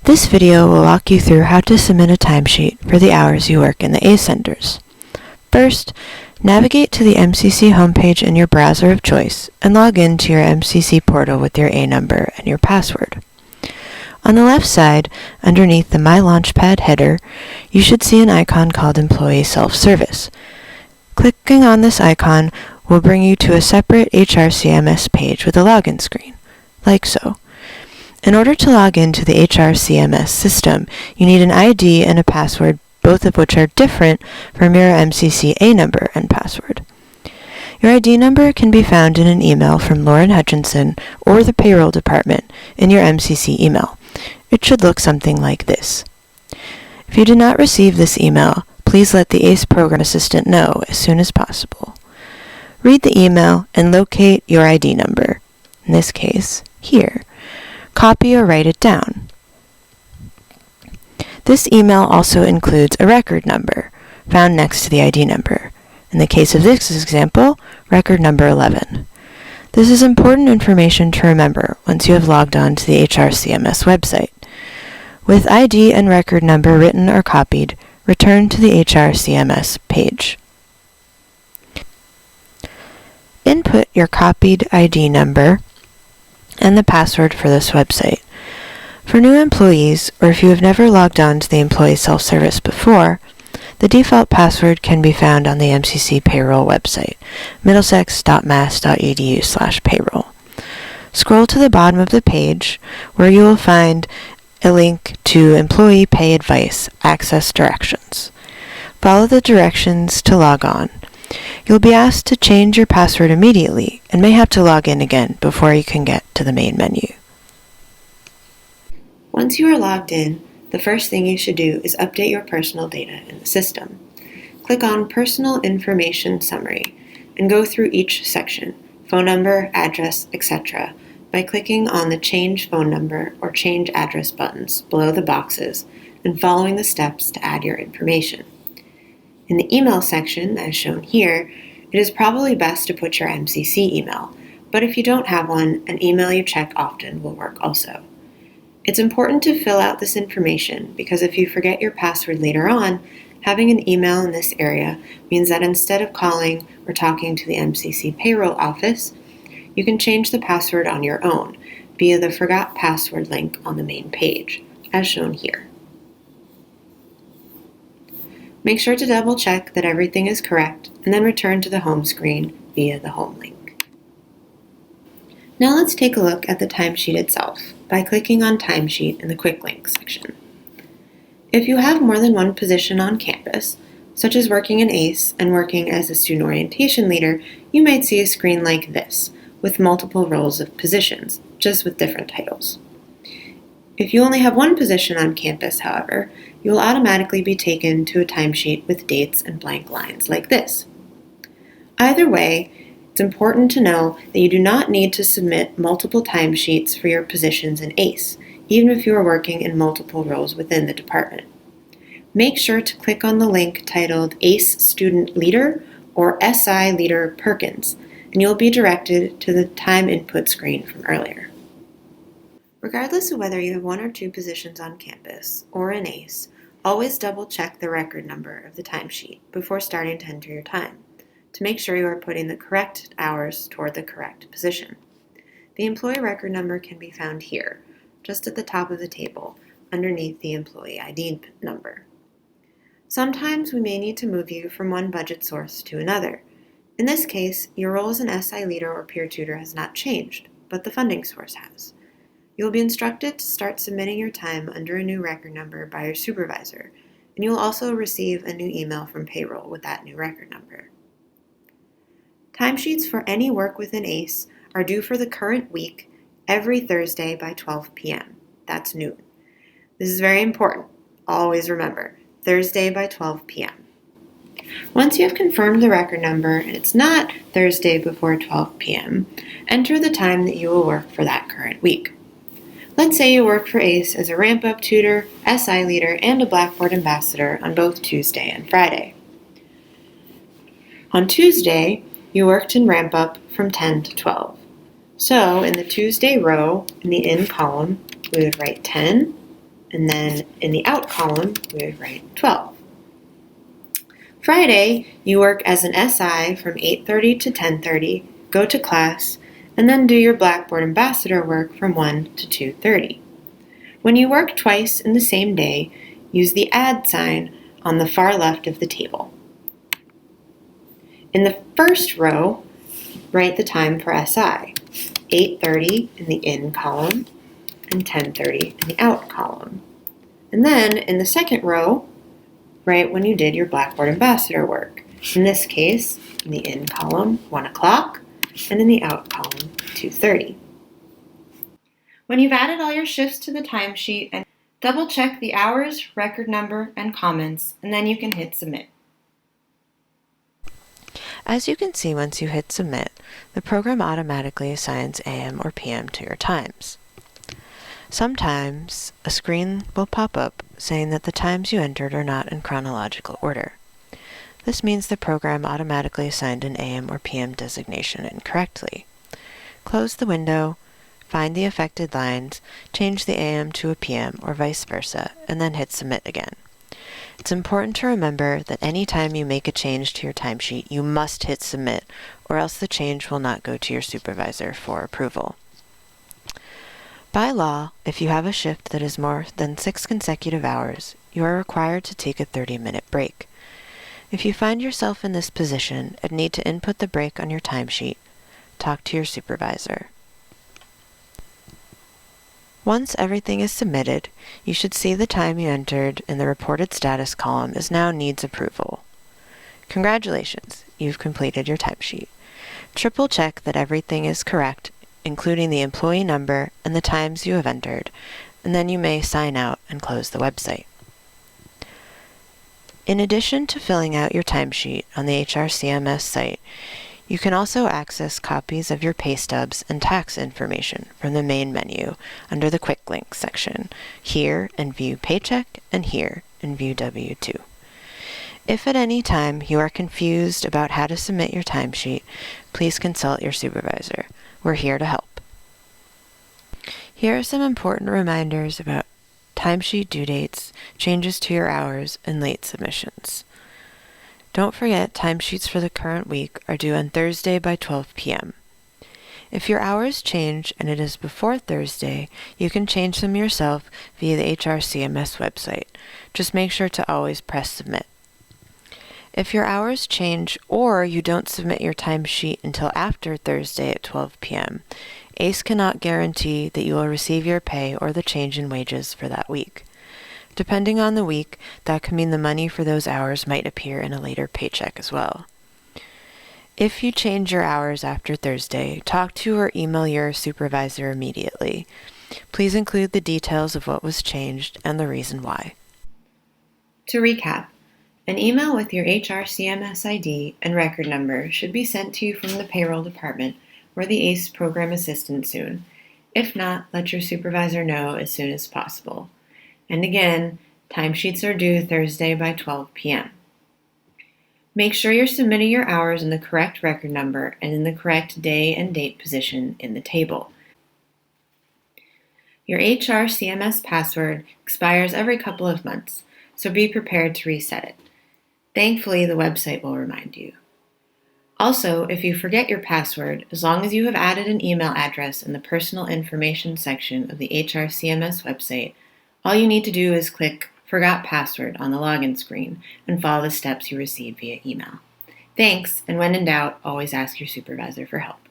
This video will walk you through how to submit a timesheet for the hours you work in the ACE centers. First, navigate to the MCC homepage in your browser of choice and log in to your MCC portal with your A number and your password. On the left side, underneath the My Launchpad header, you should see an icon called Employee Self-Service. Clicking on this icon will bring you to a separate HRCMS page with a login screen, like so. In order to log into the HRCMS system, you need an ID and a password, both of which are different from your MCC A number and password. Your ID number can be found in an email from Lauren Hutchinson or the payroll department in your MCC email. It should look something like this. If you did not receive this email, please let the ACE program assistant know as soon as possible. Read the email and locate your ID number, in this case, here. Copy or write it down. This email also includes a record number, found next to the ID number. In the case of this example, record number 11. This is important information to remember once you have logged on to the HRCMS website. With ID and record number written or copied, return to the HRCMS page. Input your copied ID number and the password for this website. For new employees, or if you have never logged on to the Employee Self-Service before, the default password can be found on the MCC payroll website, middlesex.mass.edu/payroll. Scroll to the bottom of the page where you will find a link to Employee Pay Advice Access Directions. Follow the directions to log on. You'll be asked to change your password immediately and may have to log in again before you can get to the main menu. Once you are logged in, the first thing you should do is update your personal data in the system. Click on Personal Information Summary and go through each section, phone number, address, etc., by clicking on the Change Phone Number or Change Address buttons below the boxes and following the steps to add your information. In the email section, as shown here, it is probably best to put your MCC email, but if you don't have one, an email you check often will work also. It's important to fill out this information because if you forget your password later on, having an email in this area means that instead of calling or talking to the MCC payroll office, you can change the password on your own via the Forgot Password link on the main page, as shown here. Make sure to double check that everything is correct and then return to the home screen via the home link. Now let's take a look at the timesheet itself by clicking on Timesheet in the Quick Links section. If you have more than one position on campus, such as working in ACE and working as a student orientation leader, you might see a screen like this with multiple rows of positions, just with different titles. If you only have one position on campus, however, you will automatically be taken to a timesheet with dates and blank lines like this. Either way, it's important to know that you do not need to submit multiple timesheets for your positions in ACE, even if you are working in multiple roles within the department. Make sure to click on the link titled ACE Student Leader or SI Leader Perkins, and you'll be directed to the time input screen from earlier. Regardless of whether you have one or two positions on campus or in ACE, always double-check the record number of the timesheet before starting to enter your time to make sure you are putting the correct hours toward the correct position. The employee record number can be found here, just at the top of the table, underneath the employee ID number. Sometimes we may need to move you from one budget source to another. In this case, your role as an SI leader or peer tutor has not changed, but the funding source has. You will be instructed to start submitting your time under a new record number by your supervisor, and you will also receive a new email from payroll with that new record number. Timesheets for any work within ACE are due for the current week every Thursday by 12 p.m. That's noon. This is very important. Always remember, Thursday by 12 p.m. Once you have confirmed the record number and it's not Thursday before 12 p.m., enter the time that you will work for that current week. Let's say you work for ACE as a ramp-up tutor, SI leader, and a Blackboard ambassador on both Tuesday and Friday. On Tuesday, you worked in ramp-up from 10 to 12. So in the Tuesday row, in the in column, we would write 10, and then in the out column, we would write 12. Friday, you work as an SI from 8:30 to 10:30, go to class, and then do your Blackboard Ambassador work from 1 to 2:30. When you work twice in the same day, use the add sign on the far left of the table. In the first row, write the time for SI, 8:30 in the in column and 10:30 in the out column. And then in the second row, write when you did your Blackboard Ambassador work. In this case, in the in column, 1 o'clock, and in the out column, 2:30. When you've added all your shifts to the timesheet, and double check the hours, record number, and comments, and then you can hit submit. As you can see, once you hit submit, the program automatically assigns AM or PM to your times. Sometimes a screen will pop up saying that the times you entered are not in chronological order. This means the program automatically assigned an AM or PM designation incorrectly. Close the window, find the affected lines, change the AM to a PM or vice versa, and then hit submit again. It's important to remember that any time you make a change to your timesheet, you must hit submit, or else the change will not go to your supervisor for approval. By law, if you have a shift that is more than 6 consecutive hours, you are required to take a 30-minute break. If you find yourself in this position and need to input the break on your timesheet, talk to your supervisor. Once everything is submitted, you should see the time you entered in the reported status column is now needs approval. Congratulations, you've completed your timesheet. Triple check that everything is correct, including the employee number and the times you have entered, and then you may sign out and close the website. In addition to filling out your timesheet on the HRCMS site, you can also access copies of your pay stubs and tax information from the main menu under the Quick Links section, here in View Paycheck and here in View W-2. If at any time you are confused about how to submit your timesheet, please consult your supervisor. We're here to help. Here are some important reminders about timesheet due dates, changes to your hours, and late submissions. Don't forget, timesheets for the current week are due on Thursday by 12 p.m. If your hours change and it is before Thursday, you can change them yourself via the HRCMS website. Just make sure to always press submit. If your hours change or you don't submit your timesheet until after Thursday at 12 p.m., ACE cannot guarantee that you will receive your pay or the change in wages for that week. Depending on the week, that could mean the money for those hours might appear in a later paycheck as well. If you change your hours after Thursday, talk to or email your supervisor immediately. Please include the details of what was changed and the reason why. To recap, an email with your HRCMS ID and record number should be sent to you from the payroll department or the ACE program assistant soon. If not, let your supervisor know as soon as possible. And again, timesheets are due Thursday by 12 p.m. Make sure you're submitting your hours in the correct record number and in the correct day and date position in the table. Your HRCMS password expires every couple of months, so be prepared to reset it. Thankfully, the website will remind you. Also, if you forget your password, as long as you have added an email address in the personal information section of the HRCMS website, all you need to do is click Forgot Password on the login screen and follow the steps you received via email. Thanks, and when in doubt, always ask your supervisor for help.